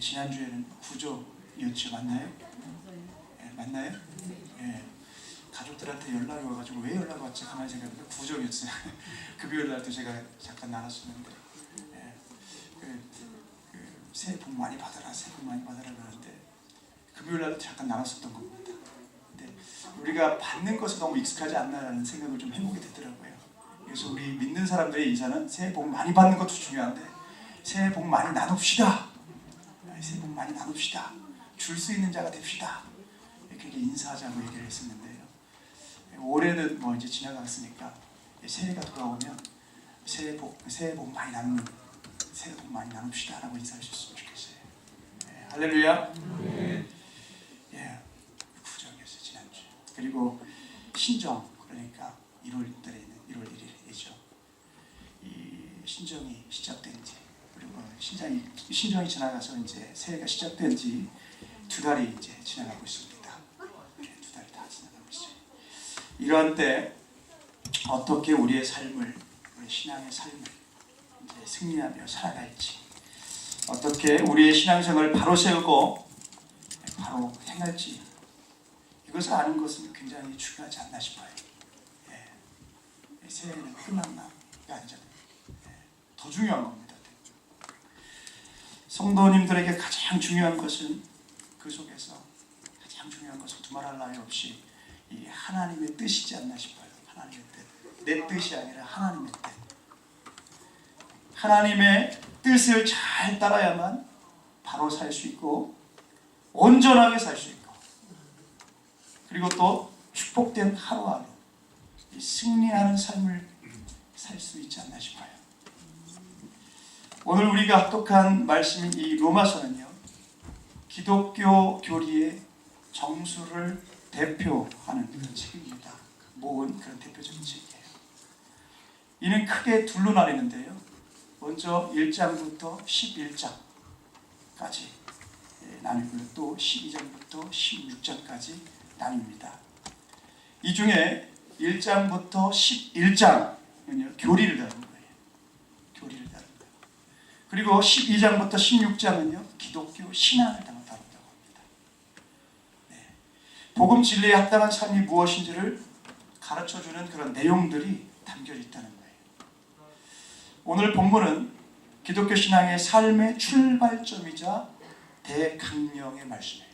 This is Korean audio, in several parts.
지난주에는 구조였죠. 맞나요? 예, 맞나요? 예. 가족들한테 연락이 와가지고 왜 연락이 왔지? 가만히 생각해보니까 구조였어요. 금요일 날도 제가 잠깐 나눴었는데 새해 복 많이 받아라, 새해 복 많이 받아라 그러는데 금요일 날도 잠깐 나눴었던 겁니다. 근데 우리가 받는 것에 너무 익숙하지 않나라는 생각을 좀 해보게 되더라고요. 그래서 우리 믿는 사람들의 인사는 새해 복 많이 받는 것도 중요한데 새해 복 많이 나눕시다. 새해 복 많이 나눕시다. 줄 수 있는 자가 됩시다. 이렇게 인사하자고 얘기를 했었는데요. 올해는 뭐 이제 지나갔으니까 새해가 돌아오면 새해 복 많이 나누는 새해 복 많이 나눕시다라고 인사하셨으면 좋겠어요. 예, 할렐루야. 예, 구정이었어요 지난주. 그리고 신정, 그러니까 1월달에 있는 1월 1일이죠. 이 신정이 시작된 지, 그리고 신정이 지나가서 이제 새해가 시작된 지 2달이 이제 지나가고 있습니다. 네, 2달이 다 지나가고 있어요. 이러한 때 어떻게 우리의 삶을, 우리 신앙의 삶을 이제 승리하며 살아갈지, 어떻게 우리의 신앙생활을 바로 세우고 바로 행할지, 이것을 아는 것은 굉장히 중요하지 않나 싶어요. 예. 새해는 끝났나가 아니잖아요. 예. 더 중요한 겁니다. 성도님들에게 가장 중요한 것은 그 속에서 가장 중요한 것은 두말할 나위 없이 이 하나님의 뜻이지 않나 싶어요. 하나님의 뜻. 내 뜻이 아니라 하나님의 뜻. 하나님의 뜻을 잘 따라야만 바로 살 수 있고 온전하게 살 수 있고, 그리고 또 축복된 하루하루 승리하는 삶을 살 수 있지 않나 싶어요. 오늘 우리가 합독한 말씀인 이 로마서는요, 기독교 교리의 정수를 대표하는 그런 책입니다. 모은 그런 대표적인 책이에요. 이는 크게 둘로 나뉘는데요. 먼저 1장부터 11장까지 나뉘고요. 또 12장부터 16장까지 나뉩니다. 이 중에 1장부터 11장은요, 교리를 다루는 거예요. 교리를 다루는 거예요. 그리고 12장부터 16장은요, 기독교 신앙을 다룬다고 합니다. 네. 복음 진리에 합당한 삶이 무엇인지를 가르쳐주는 그런 내용들이 담겨 있다는 거예요. 오늘 본문은 기독교 신앙의 삶의 출발점이자 대강령의 말씀이에요.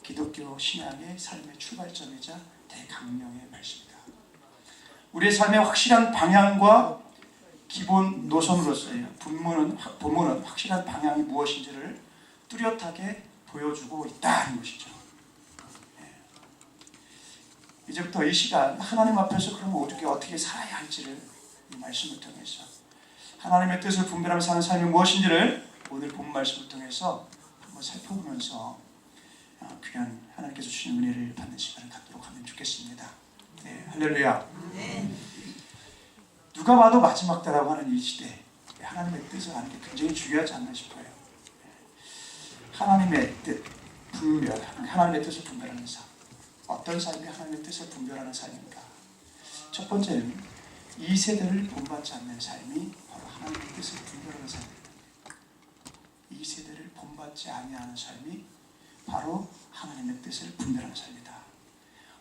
기독교 신앙의 삶의 출발점이자 대강령의 말씀입니다. 우리의 삶의 확실한 방향과 기본 노선으로서의 본문은 확실한 방향이 무엇인지를 뚜렷하게 보여주고 있다는 것이죠. 이제부터 이 시간 하나님 앞에서 그러면 어떻게 살아야 할지를 이 말씀을 통해서, 하나님의 뜻을 분별하며 사는 삶이 무엇인지를 오늘 본 말씀을 통해서 한번 살펴보면서 귀한 하나님께서 주시는 은혜를 받는 시간을 갖도록 하면 좋겠습니다. 네, 할렐루야. 누가 봐도 마지막 때라고 하는 이 시대에 하나님의 뜻을 아는 게 굉장히 중요하지 않나 싶어요. 하나님의 뜻, 하나님의 뜻을 분별하는 삶. 어떤 삶이 하나님의 뜻을 분별하는 삶인가? 첫 번째는 이 세대를 본받지 않는 삶이 바로 하나님의 뜻을 분별하는 삶입니다. 이 세대를 본받지 아니하는 삶이 바로 하나님의 뜻을 분별하는 삶이다.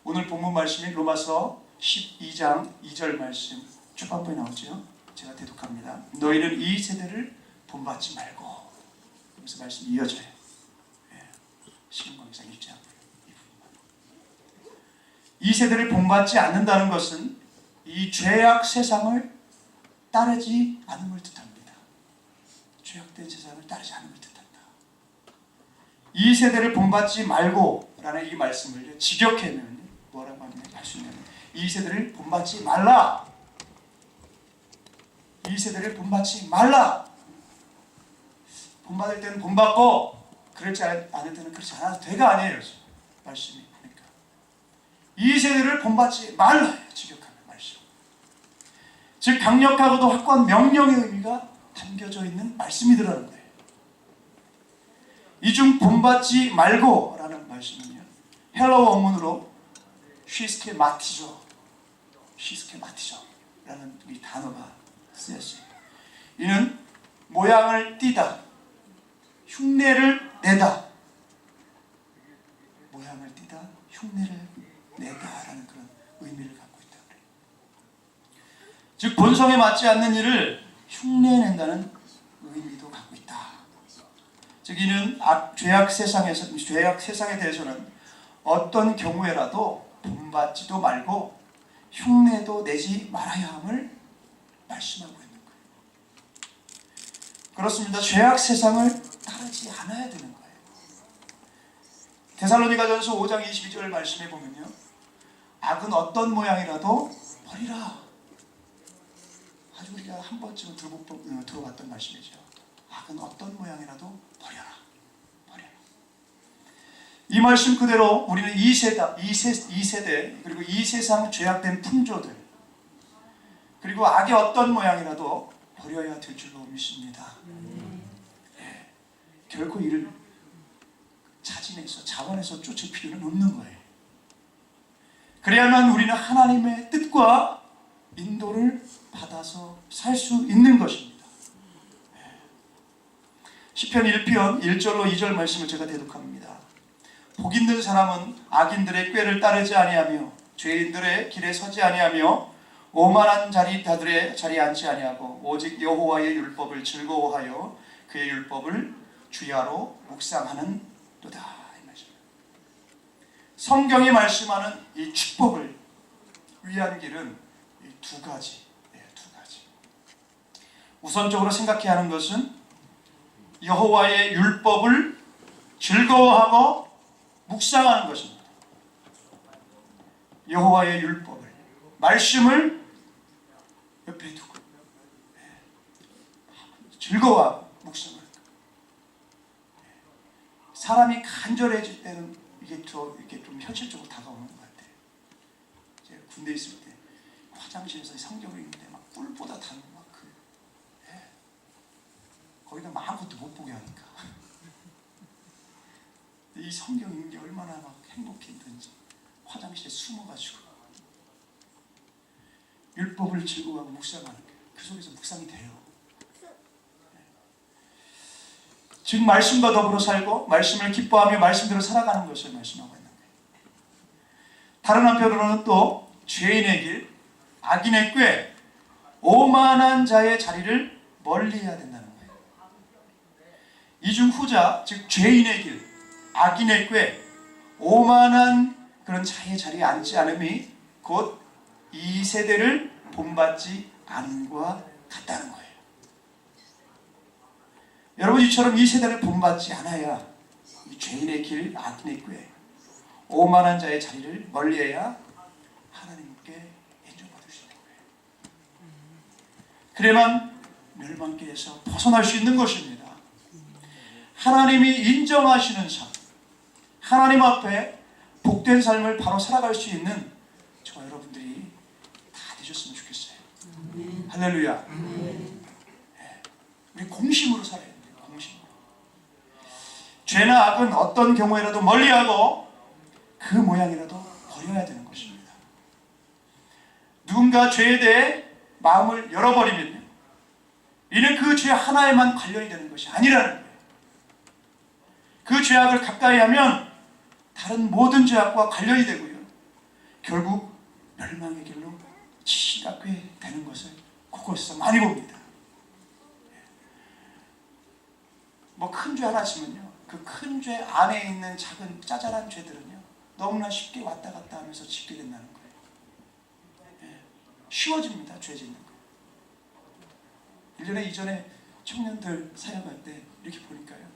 오늘 본문 말씀인 로마서 12장 2절 말씀 초반부에 나오죠. 제가 대독합니다. 너희는 이 세대를 본받지 말고, 여기서 말씀이 이어져요. 시간 관계상 읽지 않고요. 이 세대를 본받지 않는다는 것은 이 죄악 세상을 따르지 않음을 뜻합니다. 죄악된 세상을 따르지 않음을 뜻한다. 이 세대를 본받지 말고 라는 이 말씀을 직역하면 뭐라고 할 수 있냐면, 이 세대를 본받지 말라. 이 세대를 본받지 말라. 본받을 때는 본받고 그렇지 않을 때는 그렇지 않아도 돼가 아니에요. 말씀이 보니까 이 세대를 본받지 말라. 직역하는 말씀. 즉 강력하고도 확고한 명령의 의미가 담겨져 있는 말씀이더라는 거예요. 이 중 본받지 말고 라는 말씀은요, 헬러 원문으로 시스케마티조 라는 이 단어가 쓰였어요. 이는 모양을 띠다, 흉내를 내다. 모양을 띠다, 흉내를 내다라는 그런 의미를 갖고 있다 그래요. 즉 본성에 맞지 않는 일을 흉내낸다는 의미도 갖고 있다. 즉 이는 죄악 세상에 대해서는 어떤 경우에라도 본받지도 말고 흉내도 내지 말아야 함을 말씀하고 있는 거예요. 그렇습니다. 죄악 세상을 따르지 않아야 되는 거예요. 데살로니가전서 5장 22절 말씀해 보면요, 악은 어떤 모양이라도 버리라. 아주 우리가 한 번쯤은 들어봤던 말씀이죠. 악은 어떤 모양이라도 버려라. 버려라. 이 말씀 그대로 우리는 이 세대 그리고 이 세상 죄악된 풍조들 그리고 악의 어떤 모양이라도 버려야 될 줄로 믿습니다. 네. 결코 이를 자원해서 쫓을 필요는 없는 거예요. 그래야만 우리는 하나님의 뜻과 인도를 받아서 살 수 있는 것입니다. 시편 1편 1절로 2절 말씀을 제가 대독합니다. 복 있는 사람은 악인들의 꾀를 따르지 아니하며 죄인들의 길에 서지 아니하며 오만한 자들의 자리에 앉지 아니하고 오직 여호와의 율법을 즐거워하여 그의 율법을 주야로 묵상하는 도다. 성경이 말씀하는 이 축복을 위한 길은 두 가지. 우선적으로 생각해야 하는 것은 여호와의 율법을 즐거워하고 묵상하는 것입니다. 여호와의 율법을, 말씀을 옆에 두고 즐거워하고 묵상하는 것. 사람이 간절해질 때는 이게 좀 현실적으로 다가오는 것 같아요. 제가 군대에 있을 때 화장실에서 성경을 읽는데 막 꿀보다 단 거기다 아무것도 못 보게 하니까 이 성경 읽는 게 얼마나 막 행복했던지 화장실에 숨어가지고 율법을 즐거워하고 묵상하는 거예요. 그 속에서 묵상이 돼요. 즉 말씀과 더불어 살고 말씀을 기뻐하며 말씀대로 살아가는 것을 말씀하고 있는 거예요. 다른 한편으로는 또 죄인의 길, 악인의 꾀, 오만한 자의 자리를 멀리해야 된다는 거예요. 이 중 후자, 즉 죄인의 길, 악인의 꾀, 오만한 그런 자의 자리에 앉지 않음이 곧 이 세대를 본받지 않음과 같다는 거예요. 여러분, 이처럼 이 세대를 본받지 않아야 이 죄인의 길, 악인의 꾀, 오만한 자의 자리를 멀리해야 하나님께 인정받을 수 있는 거예요. 그래야만 멸망길에서 벗어날 수 있는 것입니다. 하나님이 인정하시는 삶, 하나님 앞에 복된 삶을 바로 살아갈 수 있는 저와 여러분들이 다 되셨으면 좋겠어요. 할렐루야. 네. 우리 공심으로 살아야 돼요. 공심으로. 죄나 악은 어떤 경우에라도 멀리하고 그 모양이라도 버려야 되는 것입니다. 누군가 죄에 대해 마음을 열어버리면요, 이는 그 죄 하나에만 관련이 되는 것이 아니라는 거예요. 그 죄악을 가까이 하면 다른 모든 죄악과 관련이 되고요, 결국 멸망의 길로 치닫게 되는 것을 곳곳에서 많이 봅니다. 뭐 큰 죄 하나 지면요, 그 큰 죄 안에 있는 작은 짜잘한 죄들은요 너무나 쉽게 왔다 갔다 하면서 짓게 된다는 거예요. 쉬워집니다. 죄 짓는 거. 1년에 이전에 청년들 사역할 때 이렇게 보니까요,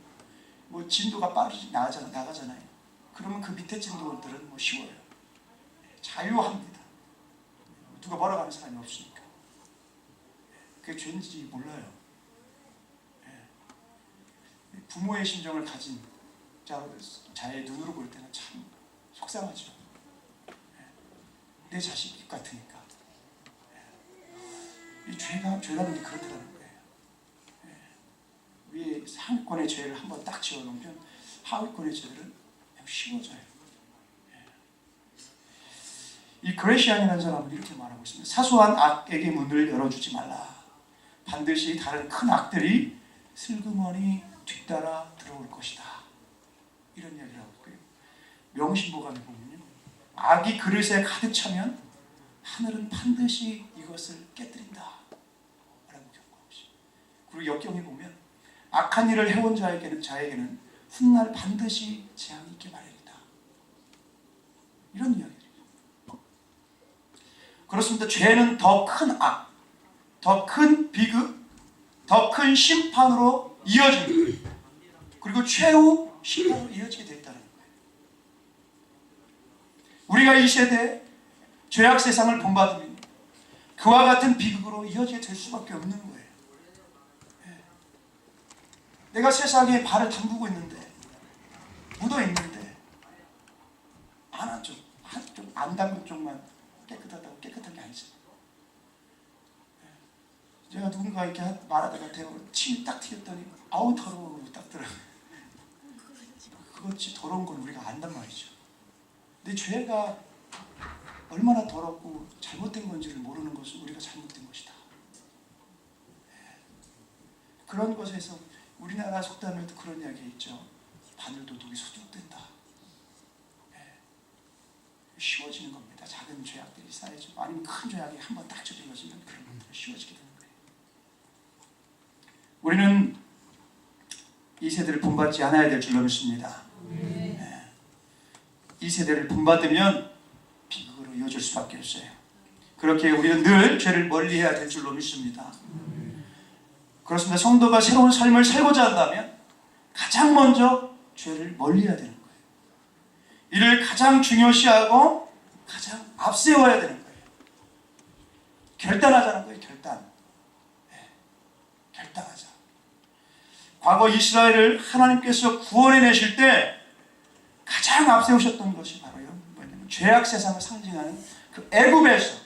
뭐 진도가 빠르게 나가잖아요. 그러면 그 밑에 진도들은 뭐 쉬워요. 자유합니다. 누가 뭐라고 하는 사람이 없으니까. 그게 죄인지 몰라요. 부모의 심정을 가진 자의 눈으로 볼 때는 참 속상하죠. 내 자식 같으니까. 이 죄라는 게 그렇다는 거예요. 위에 상위권의 죄를 한번 딱 지어놓으면 하위권의 죄들은 그냥 쉬워져요. 이 그레시안이라는 사람은 이렇게 말하고 있습니다. 사소한 악에게 문을 열어주지 말라. 반드시 다른 큰 악들이 슬그머니 뒤따라 들어올 것이다. 이런 이야기를 하고 있고요. 명심보감에 보면요, 악이 그릇에 가득 차면 하늘은 반드시 이것을 깨뜨린다 라고 경고하고 있어요. 그리고 역경에 보면 악한 일을 해온 자에게는 훗날 반드시 재앙이 있게 마련이다. 이런 이야기들이에요. 그렇습니다. 죄는 더 큰 악, 더 큰 비극, 더 큰 심판으로 이어집니다. 그리고 최후 심판으로 이어지게 됐다는 거예요. 우리가 이 세대에 죄악 세상을 본받으면 그와 같은 비극으로 이어지게 될 수밖에 없는 거예요. 내가 세상에 발을 담그고 있는데, 묻어 있는데, 하나 쪽, 한쪽 안 담근 쪽만 깨끗하다고 깨끗한 게 아니죠. 제가 누군가 이렇게 말하다가 대고 침이 딱 튀었더니 아우 더러워 딱 들어요. 그것이 더러운 건 우리가 안단 말이죠. 근데 죄가 얼마나 더럽고 잘못된 건지를 모르는 것은 우리가 잘못된 것이다. 그런 것에서 우리나라 속담에도 그런 이야기 있죠. 바늘도둑이 소독된다. 쉬워지는 겁니다. 작은 죄악들이 쌓여지고 아니면 큰 죄악이 한번 딱 저질러지면 그런 것들은 쉬워지게 되는 거예요. 우리는 이 세대를 본받지 않아야 될 줄로 믿습니다. 이 세대를 본받으면 비극으로 이어질 수밖에 없어요. 그렇게 우리는 늘 죄를 멀리해야 될 줄로 믿습니다. 그렇습니다. 성도가 새로운 삶을 살고자 한다면 가장 먼저 죄를 멀리해야 되는 거예요. 이를 가장 중요시하고 가장 앞세워야 되는 거예요. 결단하자는 거예요. 결단하자. 과거 이스라엘을 하나님께서 구원해내실 때 가장 앞세우셨던 것이 바로 뭐냐면 죄악 세상을 상징하는 그 애굽에서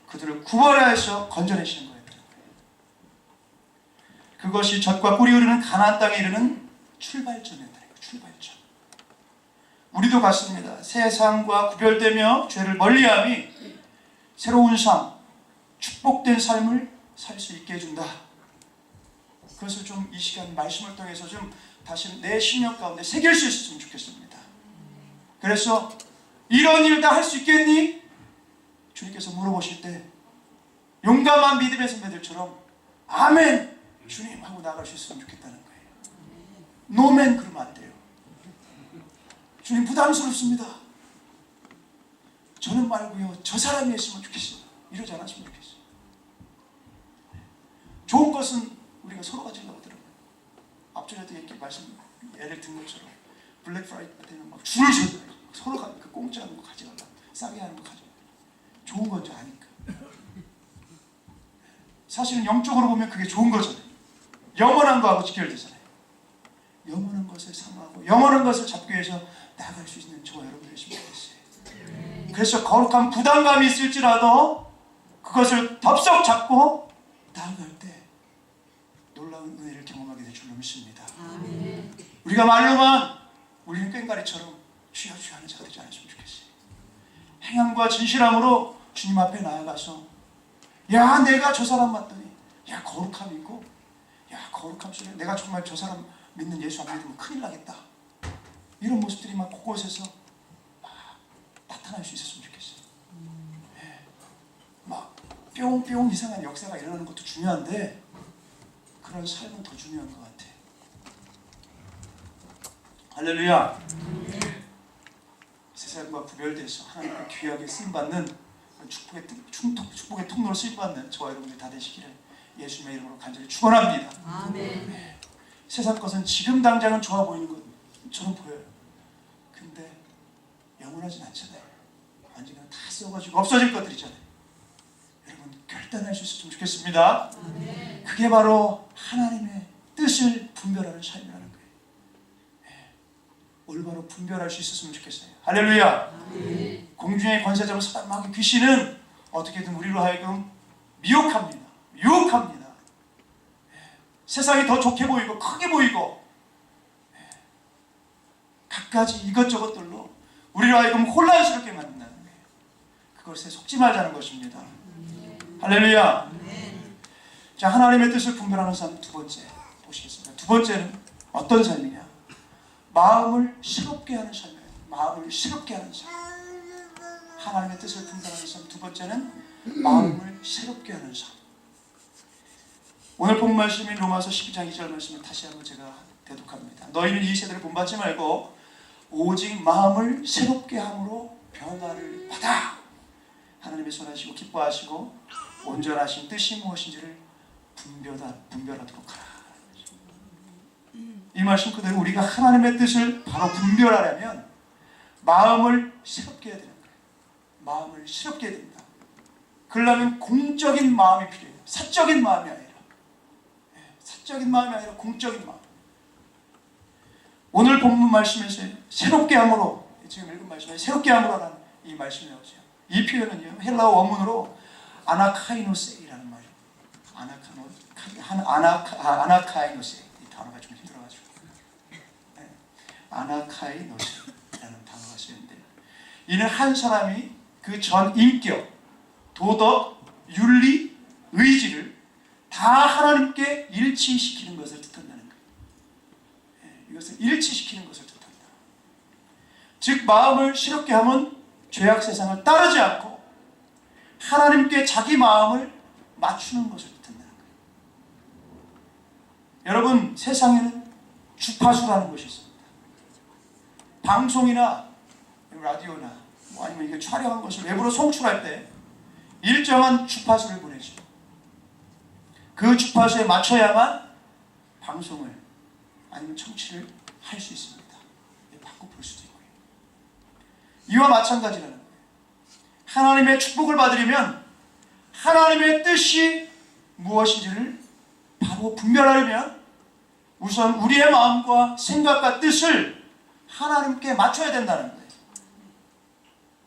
그들을 구원하여서 건져내시는 거예요. 그것이 젖과 꿀이 흐르는 가나안 땅에 이르는 출발점이었다. 출발점. 우리도 같습니다. 세상과 구별되며 죄를 멀리함이 새로운 삶, 축복된 삶을 살 수 있게 해준다. 그것을 좀 이 시간 말씀을 통해서 좀 다시 내 심령 가운데 새길 수 있었으면 좋겠습니다. 그래서 이런 일 다 할 수 있겠니? 주님께서 물어보실 때 용감한 믿음의 선배들처럼 아멘! 주님 하고 나갈 수 있으면 좋겠다는 거예요. 노멘 그러면 안 돼요. 주님 부담스럽습니다. 저는 말고요. 저 사람이 했으면 좋겠어요. 이러지 않았으면 좋겠어요. 좋은 것은 우리가 서로 가지려고 하더라고요. 앞전에도 이렇게 예를 든 것처럼 블랙 프라이드 때는 막 줄을 서더라고요. 서로가 그 공짜는 거 가져가려고 싸게 하는 거 가져가려고. 좋은 건 줄 아니까. 사실은 영적으로 보면 그게 좋은 거잖아요. 영원한 거하고 직결되잖아요. 영원한 것을 사모하고 영원한 것을 잡기 위해서 나아갈 수 있는 저와 여러분이었으면 좋겠어요. 그래서 거룩한 부담감이 있을지라도 그것을 덥석 잡고 나아갈 때 놀라운 은혜를 경험하게 될 줄로 믿습니다. 우리가 말로만 우리는 꽹과리처럼 주여 주여 하는 자가 되지 않았으면 좋겠어요. 행함과 진실함으로 주님 앞에 나아가서 야 내가 저 사람 봤더니 야 거룩함이 있고 야 거룩함 속에 내가 정말 저 사람 믿는 예수 안 믿으면 큰일 나겠다. 이런 모습들이 막 곳곳에서 막 나타날 수 있었으면 좋겠어요. 막 뿅뿅 이상한 역사가 일어나는 것도 중요한데 그런 삶은 더 중요한 것 같아요. 할렐루야. 세상과 구별돼서 하나님의 귀하게 쓰임받는 축복의 통로로 쓰임받는 저와 여러분들이 다 되시기를 예수님의 이름으로 간절히 축원합니다. 아멘. 세상 것은 지금 당장은 좋아 보이는 것처럼 보여요. 근데 영원하진 않잖아요. 언젠가 다 썩어지고 없어질 것들이잖아요. 여러분 결단할 수 있었으면 좋겠습니다. 아멘. 그게 바로 하나님의 뜻을 분별하는 삶이라는 거예요. 올바로 분별할 수 있었으면 좋겠어요. 할렐루야. 아멘. 공중의 권세 잡은 사단 마귀 귀신은 어떻게든 우리로 하여금 미혹합니다. 유혹합니다. 세상이 더 좋게 보이고 크게 보이고 갖가지 이것저것들로 우리로 하여금 혼란스럽게 만든다는 거예요. 그것에 속지 말자는 것입니다. 할렐루야. 자, 하나님의 뜻을 분별하는 삶 두 번째, 보시겠습니다. 두 번째는 어떤 삶이냐? 마음을 새롭게 하는 삶이에요. 마음을 새롭게 하는 삶. 하나님의 뜻을 분별하는 삶. 두 번째는 마음을 새롭게 하는 삶. 오늘 본 말씀인 로마서 12장 2절 말씀을 다시 한번 제가 대독합니다. 너희는 이 세대를 본받지 말고 오직 마음을 새롭게 함으로 변화를 받아. 하나님의 선하시고 기뻐하시고 온전하신 뜻이 무엇인지를 분별하도록 하라. 이 말씀 그대로 우리가 하나님의 뜻을 바로 분별하려면 마음을 새롭게 해야 되는 거예요. 마음을 새롭게 해야 됩니다. 그러려면 공적인 마음이 필요해요. 사적인 마음이 아니라. 사적인 마음이 아니라 공적인 마음. 오늘 본문 말씀에서 새롭게 함으로, 지금 읽은 말씀에 새롭게 함으로라는 이 말씀이 나오죠. 이 표현은요, 헬라어 원문으로 아나카이노세이라는 말이에요. 아나카이노세. 이 단어가 좀 힘들어가지고. 아나카이노세라는 단어가 쓰였는데, 이는 한 사람이 그 전 인격, 도덕, 윤리, 의지를 다 하나님께 일치시키는 것을 뜻한다는 거예요. 이것을 일치시키는 것을 뜻한다. 즉 마음을 새롭게 하면 죄악 세상을 따르지 않고 하나님께 자기 마음을 맞추는 것을 뜻한다는 거예요. 여러분, 세상에는 주파수라는 것이 있습니다. 방송이나 라디오나 아니면 이게 촬영한 것을 외부로 송출할 때 일정한 주파수를 보내죠. 그 주파수에 맞춰야만 방송을 아니면 청취를 할 수 있습니다. 바꿔 볼 수도 있고요. 이와 마찬가지라는 거예요. 하나님의 축복을 받으려면 하나님의 뜻이 무엇인지를 바로 분별하려면 우선 우리의 마음과 생각과 뜻을 하나님께 맞춰야 된다는 거예요.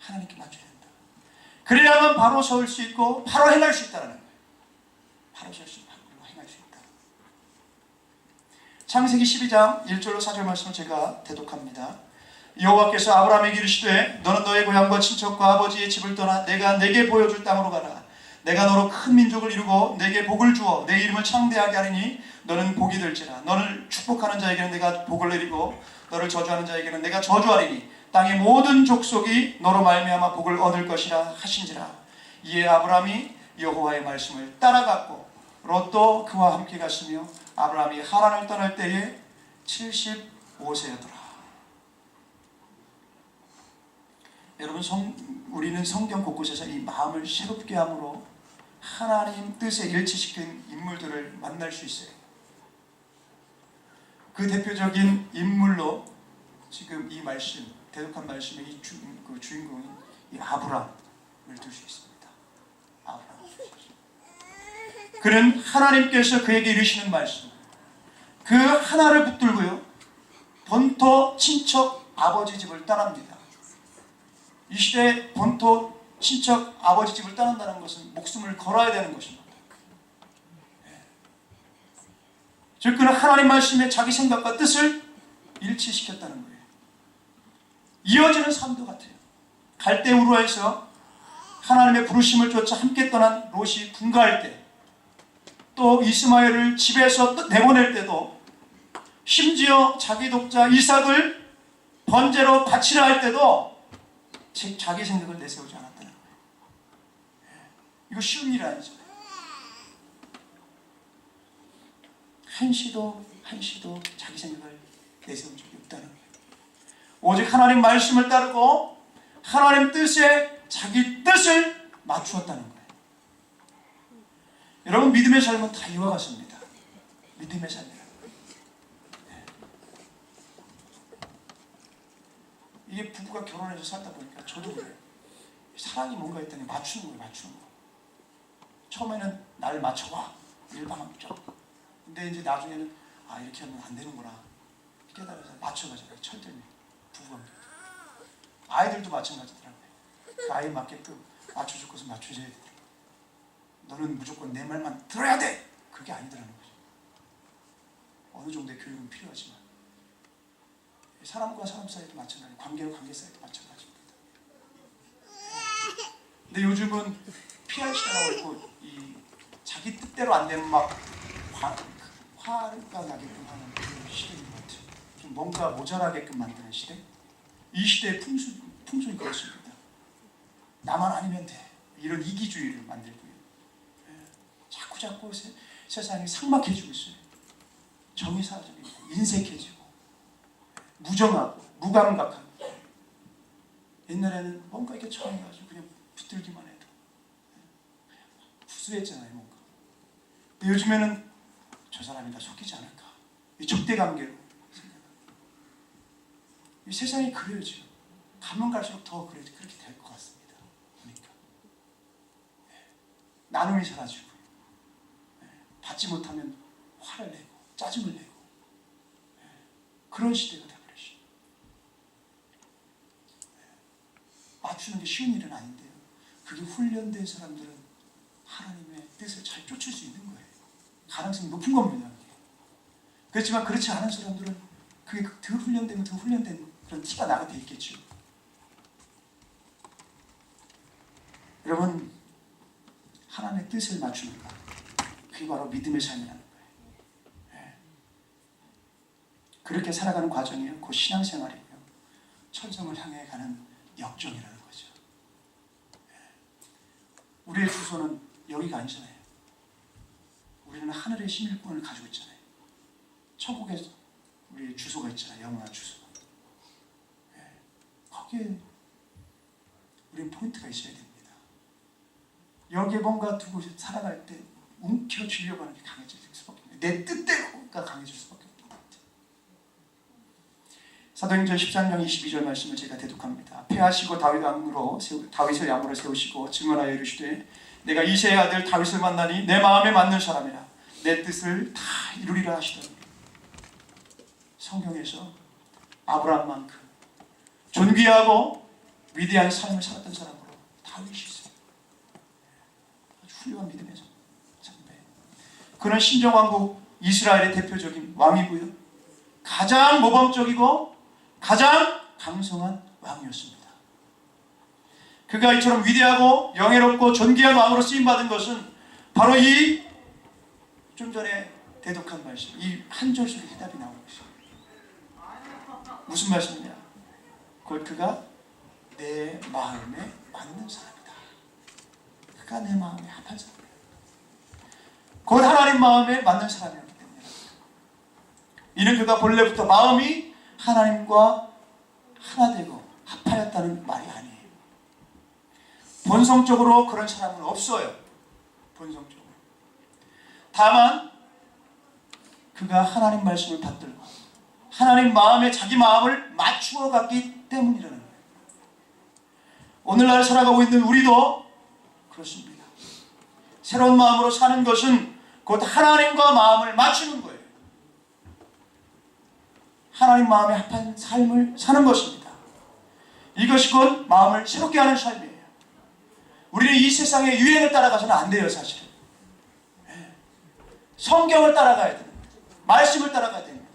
하나님께 맞춰야 된다. 그래야만 바로 서울 수 있고 바로 행할 수 있다는 거예요. 바로 설 수 있고 바로 행할 수 있다. 창세기 12장 1절로 4절 말씀을 제가 대독합니다. 여호와께서 아브라함에게 이르시되 너는 너의 고향과 친척과 아버지의 집을 떠나 내가 내게 보여줄 땅으로 가라. 내가 너로 큰 민족을 이루고 내게 복을 주어 내 이름을 창대하게 하리니 너는 복이 될지라. 너를 축복하는 자에게는 내가 복을 내리고 너를 저주하는 자에게는 내가 저주하리니 땅의 모든 족속이 너로 말미암아 복을 얻을 것이라 하신지라. 이에 아브라함이 여호와의 말씀을 따라갔고 롯도 그와 함께 갔으며 아브라함이 하란을 떠날 때에 75세였더라. 여러분, 우리는 성경 곳곳에서 이 마음을 새롭게 함으로 하나님 뜻에 일치시킨 인물들을 만날 수 있어요. 그 대표적인 인물로 지금 이 말씀, 대독한 말씀의 이 주인공인 이 아브라함을 들 수 있습니다. 아브라함. 그는 하나님께서 그에게 이르시는 말씀, 그 하나를 붙들고요, 본토 친척 아버지 집을 떠납니다. 이 시대에 본토 친척 아버지 집을 떠난다는 것은 목숨을 걸어야 되는 것입니다. 즉 그는 하나님 말씀에 자기 생각과 뜻을 일치시켰다는 거예요. 이어지는 삶도 같아요. 갈대 우르에서 하나님의 부르심을 쫓아 함께 떠난 롯이 분가할 때, 또 이스마엘을 집에서 내보낼 때도, 심지어 자기 독자 이삭을 번제로 바치려 할 때도 자기 생각을 내세우지 않았다는 거예요. 이거 쉬운 일 아니죠. 한시도 자기 생각을 내세운 적이 없다는 거예요. 오직 하나님 말씀을 따르고 하나님 뜻에 자기 뜻을 맞추었다는 거예요. 여러분, 믿음의 삶은 다 이와 같습니다. 믿음의 삶이라는 거예요. 이게 부부가 결혼해서 살다 보니까 저도 그래요. 사랑이 뭔가 있다니 맞추는 거예요. 맞추는 거. 처음에는 나를 맞춰봐. 일방적으로. 근데 이제 나중에는 이렇게 하면 안 되는구나 깨달아서 맞춰가잖아요. 철들면 부부관계. 아이들도 마찬가지더라고요. 그 아이에 맞게끔 맞춰줄 것은 맞춰줘야 돼. 너는 무조건 내 말만 들어야 돼. 그게 아니더라는 거죠. 어느 정도의 교육은 필요하지만 사람과 사람 사이도 마찬가지, 관계와 관계 사이도 마찬가지입니다. 근데 요즘은 PR 시대가 있고 이 자기 뜻대로 안 되면 막 화가 나게끔 하는 그런 시대인 것 같아요. 좀 뭔가 모자라게끔 만드는 시대. 이 시대의 풍속이 그렇습니다. 나만 아니면 돼. 이런 이기주의를 만들고요. 자꾸 세상이 삭막해지고 있어요. 정의 사라지고 인색해지고 무정하고 무감각하고. 옛날에는 뭔가 이렇게 정해가지고 그냥 붙들기만 해도 후수했잖아요. 뭔가. 근데 요즘에는 저 사람이 다 속이지 않을까. 이 적대관계로 생각합니다. 이 세상이 그래요 지금. 가면 갈수록 더 그렇게 될 것 같습니다. 보니까 나눔이 사라지고 받지 못하면 화를 내고 짜증을 내고 그런 시대가 되어버렸어요. 맞추는 게 쉬운 일은 아닌데요. 그게 훈련된 사람들은 하나님의 뜻을 잘 쫓을 수 있는 거예요. 가능성이 높은 겁니다. 그렇지만 그렇지 않은 사람들은 그게 더 훈련되면 더 훈련된 그런 티가 나게 돼 있겠죠. 여러분, 하나님의 뜻을 맞추는 것, 그게 바로 믿음의 삶이라는 거예요. 그렇게 살아가는 과정이요, 그 신앙생활이고요, 천성을 향해 가는 역정이라는 거죠. 우리의 주소는 여기가 아니잖아요. 우리는 하늘의 시민권을 가지고 있잖아요. 천국에 우리의 주소가 있잖아요. 영원한 주소. 거기에 우리는 포인트가 있어야 됩니다. 여기에 뭔가 두고 살아갈 때 움켜쥐려고 하는 게 강해질 수밖에 없어요. 내 뜻대로가 강해질 수밖에 없는 것 같아요. 사도행전 13장 22절 말씀을 제가 대독합니다. 패하시고 다윗을 왕으로 세우시고 증언하여 이르시되 내가 이새의 아들 다윗을 만나니 내 마음에 맞는 사람이라 내 뜻을 다 이루리라 하시더니 성경에서 아브라함만큼 존귀하고 위대한 삶을 살았던 사람으로 다윗이 있어요. 아주 훌륭한 믿음의 선배. 그는 신정왕국 이스라엘의 대표적인 왕이고요. 가장 모범적이고 가장 강성한 왕이었습니다. 그가 이처럼 위대하고 영예롭고 존귀한 왕으로 쓰임받은 것은 바로 이 좀 전에 대독한 말씀, 이 한 절 속에 해답이 나오는 것입니다. 무슨 말씀이냐? 곧 그가 내 마음에 맞는 사람이다. 그가 내 마음에 합한 사람이다. 곧 하나님 마음에 맞는 사람이었기 때문에 이는 그가 본래부터 마음이 하나님과 하나 되고 합하였다는 말이 아니에요. 본성적으로 그런 사람은 없어요. 본성적으로. 다만 그가 하나님 말씀을 받들고 하나님 마음에 자기 마음을 맞추어 갔기 때문이라는 거예요. 오늘날 살아가고 있는 우리도 그렇습니다. 새로운 마음으로 사는 것은 곧 하나님과 마음을 맞추는 거예요. 하나님 마음에 합한 삶을 사는 것입니다. 이것이 곧 마음을 새롭게 하는 삶이에요. 우리는 이 세상의 유행을 따라가서는 안 돼요, 사실은. 성경을 따라가야 됩니다. 말씀을 따라가야 됩니다.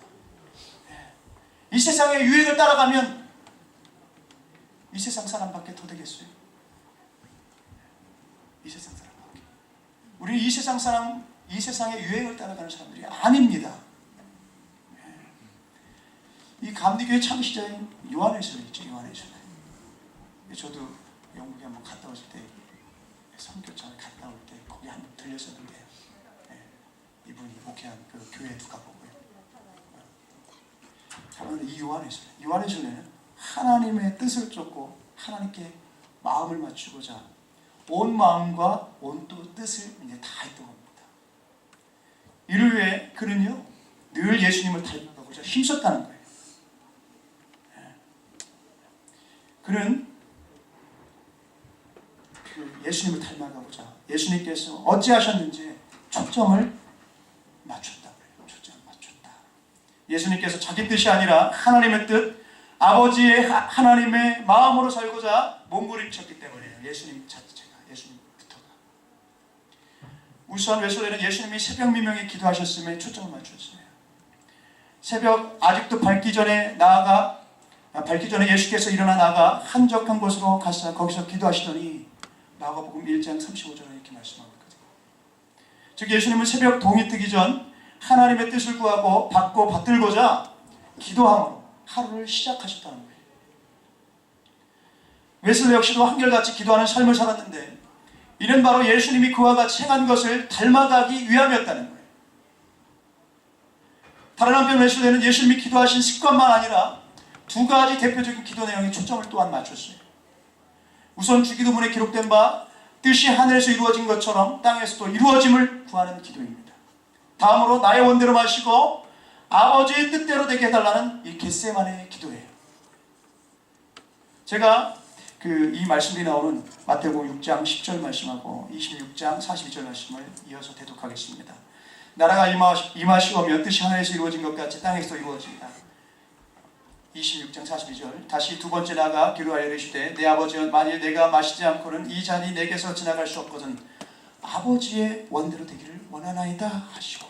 이 세상의 유행을 따라가면 이 세상 사람밖에 더 되겠어요? 이 세상 사람밖에. 우리는 이 세상 사람, 이 세상의 유행을 따라가는 사람들이 아닙니다. 이 감리교의 창시자인 요한회서는 있죠. 요한회서는. 저도 영국에 한번 갔다 왔을 때 선교장을 갔다 올 때 거기 한번 들렸었는데요. 이분이 목회한 그 교회 누가 보고요. 가면 이 요한회서는 하나님의 뜻을 쫓고 하나님께 마음을 맞추고자 온 마음과 온 뜻을 이제 다 했던 겁니다. 이를 위해 그는요 늘 예수님을 닮아가고자 힘썼다는 거예요. 그는 예수님을 닮아가고자 예수님께서 어찌하셨는지 초점을 맞췄다 그래요. 초점을 맞췄다. 예수님께서 자기 뜻이 아니라 하나님의 뜻, 아버지의 하나님의 마음으로 살고자 몸부림쳤기 때문이에요. 예수님 자체가, 예수님부터가. 우선 웨슬레는 예수님이 새벽 미명에 기도하셨음에 초점을 맞췄어요. 새벽 아직도 밝기 전에 예수께서 일어나 나가 한적한 곳으로 가서 거기서 기도하시더니 마가복음 1장 35절에 이렇게 말씀하고 있거든요. 즉 예수님은 새벽 동이 뜨기 전 하나님의 뜻을 구하고 받고 받들고자 기도함으로 하루를 시작하셨다는 거예요. 웨슬리 역시도 한결같이 기도하는 삶을 살았는데 이는 바로 예수님이 그와 같이 행한 것을 닮아가기 위함이었다는 거예요. 다른 한편 웨슬리는 예수님이 기도하신 습관만 아니라 두 가지 대표적인 기도 내용에 초점을 또한 맞췄어요. 우선 주기도문에 기록된 바 뜻이 하늘에서 이루어진 것처럼 땅에서도 이루어짐을 구하는 기도입니다. 다음으로 나의 원대로 마시고 아버지의 뜻대로 되게 해달라는 이 겟세마네의 기도예요. 제가 이 말씀이 나오는 마태복음 6장 10절 말씀하고 26장 42절 말씀을 이어서 대독하겠습니다. 나라가 임하시오며 뜻이 하늘에서 이루어진 것 같이 땅에서도 이루어지리라. 26장 42절 다시 두 번째 나가 기도하여 이르시되 내 아버지여 만일 내가 마시지 않고는 이 잔이 내게서 지나갈 수 없거든 아버지의 원대로 되기를 원하나이다 하시고,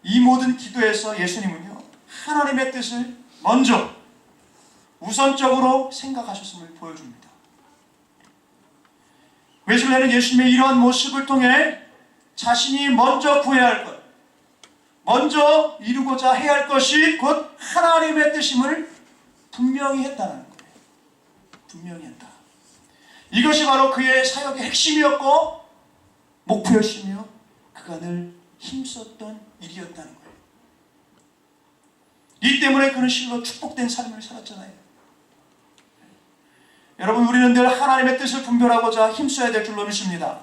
이 모든 기도에서 예수님은요 하나님의 뜻을 먼저 우선적으로 생각하셨음을 보여줍니다. 웨슬레는 예수님의 이러한 모습을 통해 자신이 먼저 구해야 할 것, 먼저 이루고자 해야 할 것이 곧 하나님의 뜻임을 분명히 했다는 거예요. 분명히 했다. 이것이 바로 그의 사역의 핵심이었고 목표였으며 그가 늘 힘썼던 일이었다는 거예요. 이 때문에 그는 실로 축복된 삶을 살았잖아요. 여러분, 우리는 늘 하나님의 뜻을 분별하고자 힘써야 될 줄로 믿습니다.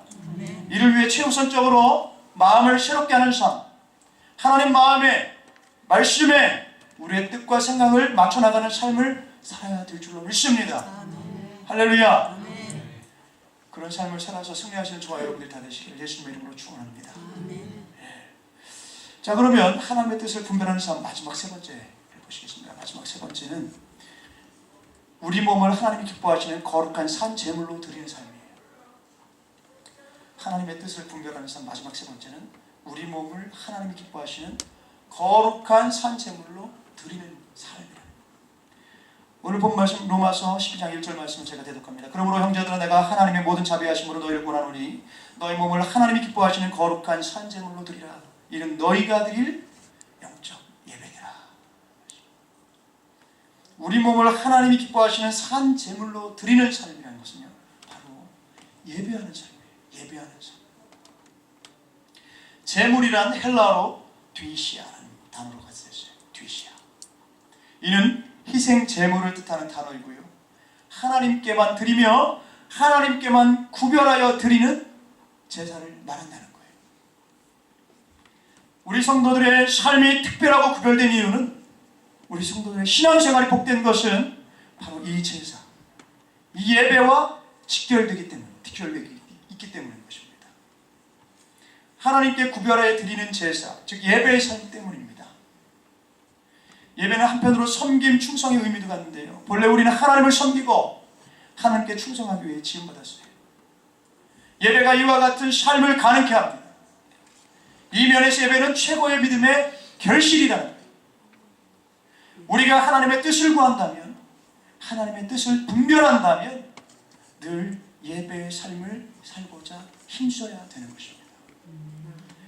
이를 위해 최우선적으로 마음을 새롭게 하는 삶, 하나님 마음에, 말씀에 우리의 뜻과 생각을 맞춰나가는 삶을 살아야 될 줄로 믿습니다. 할렐루야. 그런 삶을 살아서 승리하시는 저와 여러분들이 다 되시기를 예수님의 이름으로 축원합니다. 자, 그러면 하나님의 뜻을 분별하는 삶 마지막 세 번째 보시겠습니다. 마지막 세 번째는 우리 몸을 하나님이 기뻐하시는 거룩한 산 제물로 드리는 삶이에요. 하나님의 뜻을 분별하는 삶 마지막 세 번째는 우리 몸을 하나님이 기뻐하시는 거룩한 산 제물로 드리는 삶이에요. 오늘 본 말씀 로마서 12장 1절 말씀을 제가 대독합니다. 그러므로 형제들아 내가 하나님의 모든 자비하심으로 너희를 권하노니 너희 몸을 하나님이 기뻐하시는 거룩한 산 제물로 드리라. 이는 너희가 드릴 영적 예배니라. 우리 몸을 하나님이 기뻐하시는 산 제물로 드리는 삶이라는 것은요 바로 예배하는 삶이에요. 예배하는 삶. 제물이란 헬라어로 뒤시아라는 단어로 같이 됐어요. 뒤시아. 이는 희생 제물을 뜻하는 단어이고요. 하나님께만 드리며 하나님께만 구별하여 드리는 제사를 말한다는 거예요. 우리 성도들의 삶이 특별하고 구별된 이유는 우리 성도들의 신앙생활이 복된 것은 바로 이 제사, 이 예배와 직결되기 때문에, 직결되기 있기 때문인 것입니다. 하나님께 구별하여 드리는 제사, 즉 예배의 삶 때문입니다. 예배는 한편으로 섬김, 충성의 의미도 갖는데요. 본래 우리는 하나님을 섬기고 하나님께 충성하기 위해 지음받았어요. 예배가 이와 같은 삶을 가능케 합니다. 이 면에서 예배는 최고의 믿음의 결실이라는 거예요. 우리가 하나님의 뜻을 구한다면, 하나님의 뜻을 분별한다면 늘 예배의 삶을 살고자 힘써야 되는 것입니다.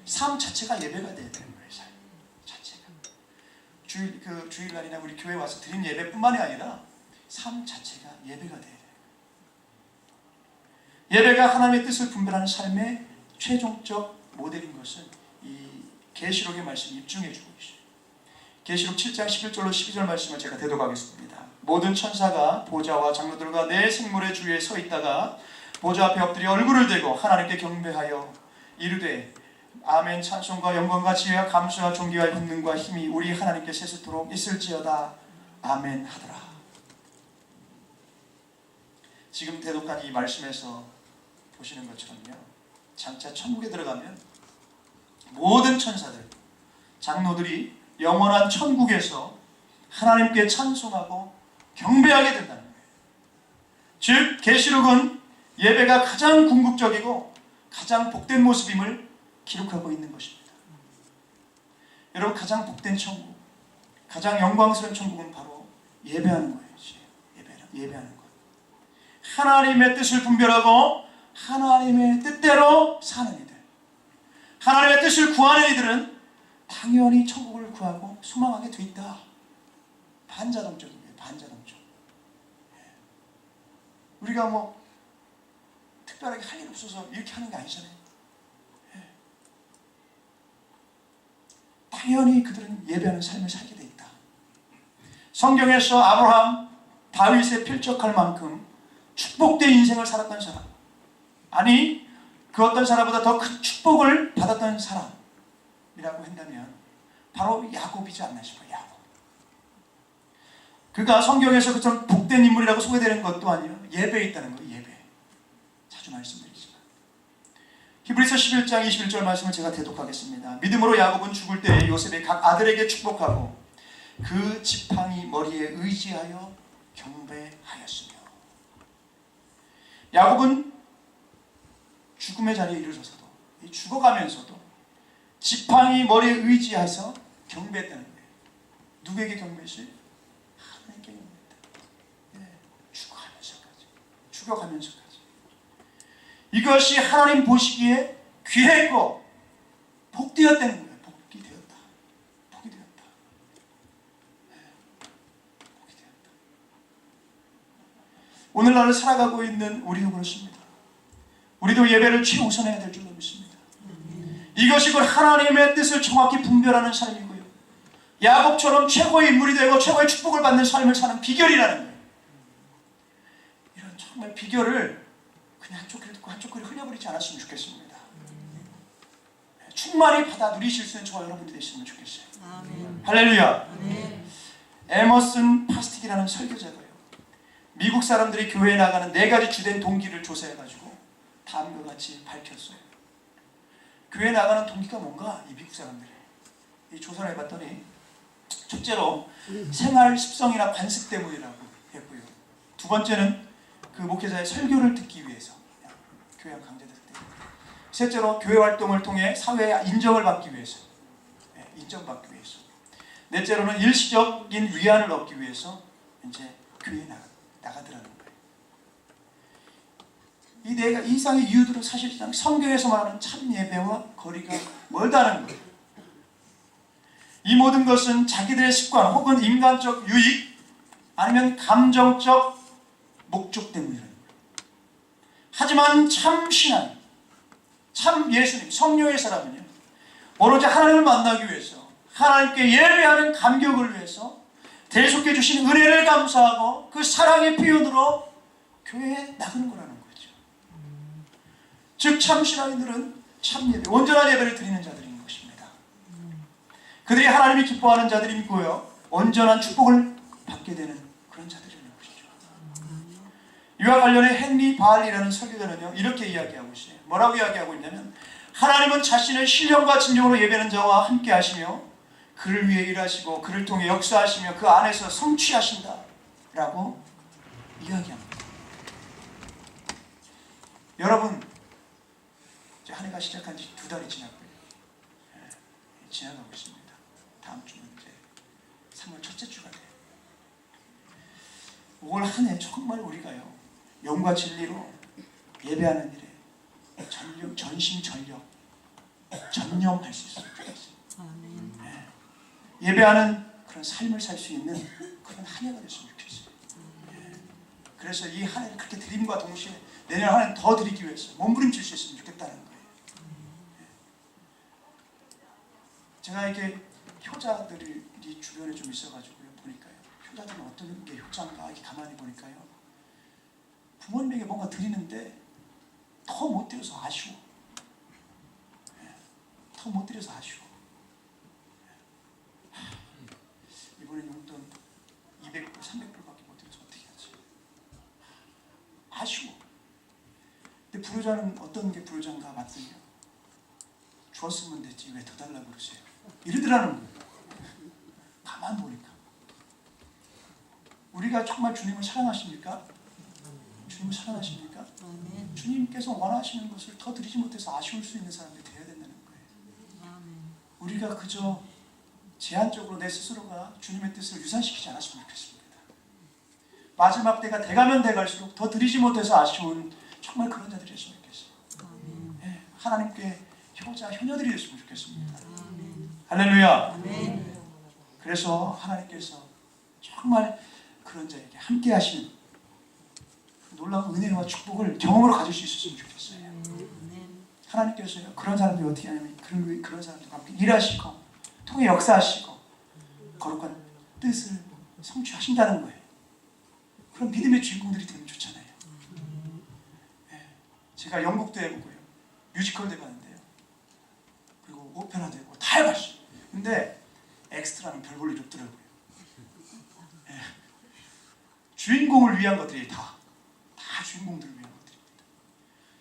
삶 자체가 예배가 돼야 되는 거예요. 삶 자체가. 주일날이나 우리 교회 와서 드린 예배뿐만이 아니라 삶 자체가 예배가 돼야 돼요. 예배가 하나님의 뜻을 분별하는 삶의 최종적 모델인 것은 이 계시록의 말씀이 입증해 주고 있어요. 계시록 7장 11절로 12절 말씀을 제가 대독하겠습니다. 모든 천사가 보좌와 장로들과 내 생물의 주위에 서 있다가 보좌 앞에 엎드려 얼굴을 대고 하나님께 경배하여 이르되 아멘. 찬송과 영광과 지혜와 감수와 존귀와 권능과 힘이 우리 하나님께 세세토록 있을지어다. 아멘 하더라. 지금 대독한 이 말씀에서 보시는 것처럼요, 장차 천국에 들어가면 모든 천사들, 장로들이 영원한 천국에서 하나님께 찬송하고 경배하게 된다는 거예요. 즉 계시록은 예배가 가장 궁극적이고 가장 복된 모습임을 기록하고 있는 것입니다. 여러분, 가장 복된 천국, 가장 영광스러운 천국은 바로 예배하는 거예요. 예배하는 것. 하나님의 뜻을 분별하고 하나님의 뜻대로 사는 이들, 하나님의 뜻을 구하는 이들은 당연히 천국을 구하고 소망하게 돼 있다. 반자동적입니다. 반자동적. 우리가 뭐 특별하게 할 일 없어서 이렇게 하는 게 아니잖아요. 당연히 그들은 예배하는 삶을 살게 돼 있다. 성경에서 아브라함, 다윗에 필적할 만큼 축복된 인생을 살았던 사람, 아니 그 어떤 사람보다 더 큰 축복을 받았던 사람이라고 한다면 바로 야곱이지 않나 싶어요. 야곱. 그가 성경에서 그처럼 복된 인물이라고 소개되는 것도 아니에요. 예배에 있다는 거예요. 예배. 자주 말씀드리지만 히브리서 11장 21절 말씀을 제가 대독하겠습니다. 믿음으로 야곱은 죽을 때 요셉의 각 아들에게 축복하고 그 지팡이 머리에 의지하여 경배하였으며. 야곱은 죽음의 자리에 이르러서도 죽어가면서도 지팡이 머리에 의지해서 경배했다는 거예요. 누구에게 경배했어요? 하나님께 경배했다. 네, 죽어가면서까지. 이것이 하나님 보시기에 귀했고 복되었다는 거예요. 복이 되었다. 네, 복이 되었다. 오늘날을 살아가고 있는 우리도 그렇습니다. 우리도 예배를 최우선해야 될 줄로 믿습니다. 이것이 곧 하나님의 뜻을 정확히 분별하는 삶이고요. 야곱처럼 최고의 인물이 되고 최고의 축복을 받는 삶을 사는 비결이라는 거예요. 이런 정말 비결을 그냥 한쪽 귀를 듣고 한쪽 귀를 흘려버리지 않았으면 좋겠습니다. 충만히 받아 누리실 수 있는 저와 여러분이 되시면 좋겠어요. 아멘. 할렐루야. 아멘. 에머슨 파스틱이라는 설교자가요, 미국 사람들이 교회에 나가는 4가지 주된 동기를 조사해가지고 다음과 같이 밝혔어요. 교회에 나가는 동기가 뭔가? 이 미국 사람들이 이 조사를 해봤더니 첫째로 생활 습성이나 관습 때문이라고 했고요. 두 번째는 그 목회자의 설교를 듣기 위해서, 교회 강좌 듣을 때. 셋째로 교회 활동을 통해 사회의 인정을 받기 위해서, 인정받기 위해서. 넷째로는 일시적인 위안을 얻기 위해서 이제 교회에 나가더라는 거예요. 이 4가지 이상의 이유들은 사실상 성경에서 말하는 참 예배와 거리가 멀다는 거예요. 이 모든 것은 자기들의 습관 혹은 인간적 유익 아니면 감정적 목적 때문이라는 거예요. 하지만 참 신앙, 참 예수님, 성령의 사람은요, 오로지 하나님을 만나기 위해서, 하나님께 예배하는 감격을 위해서 대속해 주신 은혜를 감사하고 그 사랑의 표현으로 교회에 나가는 거라는 거죠. 즉 참 신앙인들은 참 예배, 온전한 예배를 드리는 자들인 것입니다. 그들이 하나님이 기뻐하는 자들이고요, 온전한 축복을 받게 되는 그런 자들이라는 것이죠. 이와 관련해 헨리 바알이라는 설교자는요, 이렇게 이야기하고 있어요. 뭐라고 이야기하고 있냐면, 하나님은 자신을 신령과 진정으로 예배하는 자와 함께 하시며 그를 위해 일하시고 그를 통해 역사하시며 그 안에서 성취하신다 라고 이야기합니다. 여러분, 이제 한 해가 시작한 지 2달이 지났고요. 지나가고 있습니다. 다음 주는 이제 3월 첫째 주가 돼요. 올 한 해 정말 우리가요, 영과 진리로 예배하는 일에 전심 전력 전념할 수 있으면 좋겠어요. 예배하는 그런 삶을 살 수 있는 그런 한 해가 됐으면 좋겠어요. 그래서 이 한 해를 그렇게 드림과 동시에 내년 한 해는 더 드리기 위해서 몸부림칠 수 있으면 좋겠다는 거예요. 제가 이렇게 효자들이 주변에 좀 있어가지고 보니까요, 효자들은 어떤 게 효자인가 이렇게 가만히 보니까요, 부모님에게 뭔가 드리는데 더 못 드려서 아쉬워. 더 못 드려서 아쉬워. 이번에 용돈 200불, 300불밖에 못 드려서 어떻게 하지? 아쉬워. 근데 불효자는 어떤 게 불효자인가 봤더니, 주었으면 됐지 왜 더 달라고 그러세요? 이러더라는 거예요. 가만 보니까. 우리가 정말 주님을 사랑하십니까? 주님을 사랑하십니까? 주님께서 원하시는 것을 더 드리지 못해서 아쉬울 수 있는 사람들이 되어야 된다는 거예요. 우리가 그저 제한적으로 내 스스로가 주님의 뜻을 유산시키지 않았으면 좋겠습니다. 마지막 때가 돼가면 돼갈수록 더 드리지 못해서 아쉬운 정말 그런 자들이었으면 좋겠어요. 하나님께 효자, 효녀들이 됐으면 좋겠습니다. 할렐루야. 아멘. 그래서 하나님께서 정말 그런 자에게 함께 하시는 놀라운 은혜와 축복을 경험으로 가질 수 있었으면 좋겠어요. 하나님께서요, 그런 사람들이 어떻게 하냐면 그런 사람들과 함께 일하시고 통해 역사하시고 거룩한 뜻을 성취하신다는 거예요. 그런 믿음의 주인공들이 되면 좋잖아요. 네. 제가 영국도 해보고요, 뮤지컬도 해봤는데요, 그리고 오페라도 해보고 다 해봤어요. 근데 엑스트라는 별 볼 일 없더라고요. 네. 주인공을 위한 것들이 다 주인공들을 위한 것들입니다.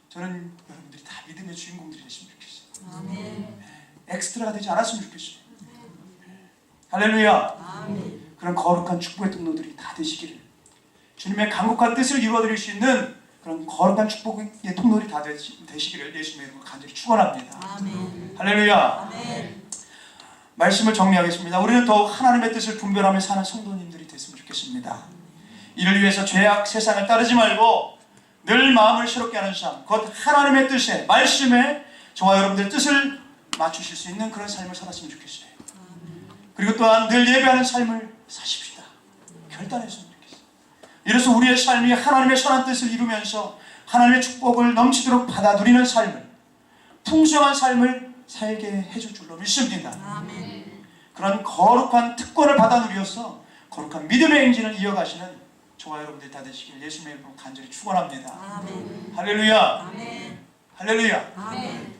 저는 여러분들이 다 믿음의 주인공들이 됐으면 좋겠어요. 아멘. 엑스트라가 되지 않았으면 좋겠어요. 할렐루야. 아멘. 그런 거룩한 축복의 통로들이 다 되시기를, 주님의 간곡한 뜻을 이루어드릴 수 있는 그런 거룩한 축복의 통로들이 다 되시기를 예수님의 이름으로 간절히 축원합니다. 아멘. 할렐루야. 아멘. 말씀을 정리하겠습니다. 우리는 더욱 하나님의 뜻을 분별하며 사는 성도님들이 됐으면 좋겠습니다. 이를 위해서 죄악 세상을 따르지 말고 늘 마음을 새롭게 하는 삶, 곧 하나님의 뜻에, 말씀에 저와 여러분들의 뜻을 맞추실 수 있는 그런 삶을 살았으면 좋겠어요. 그리고 또한 늘 예배하는 삶을 사십시다. 결단했으면 좋겠어요. 이래서 우리의 삶이 하나님의 선한 뜻을 이루면서 하나님의 축복을 넘치도록 받아 누리는 삶을, 풍성한 삶을 살게 해줄 줄로 믿습니다. 아멘. 그런 거룩한 특권을 받아 누려서 거룩한 믿음의 행진을 이어가시는 저와 여러분들이 다 되시길 예수님의 이름으로 간절히 축원합니다. 아멘. 할렐루야. 아멘. 할렐루야. 아멘.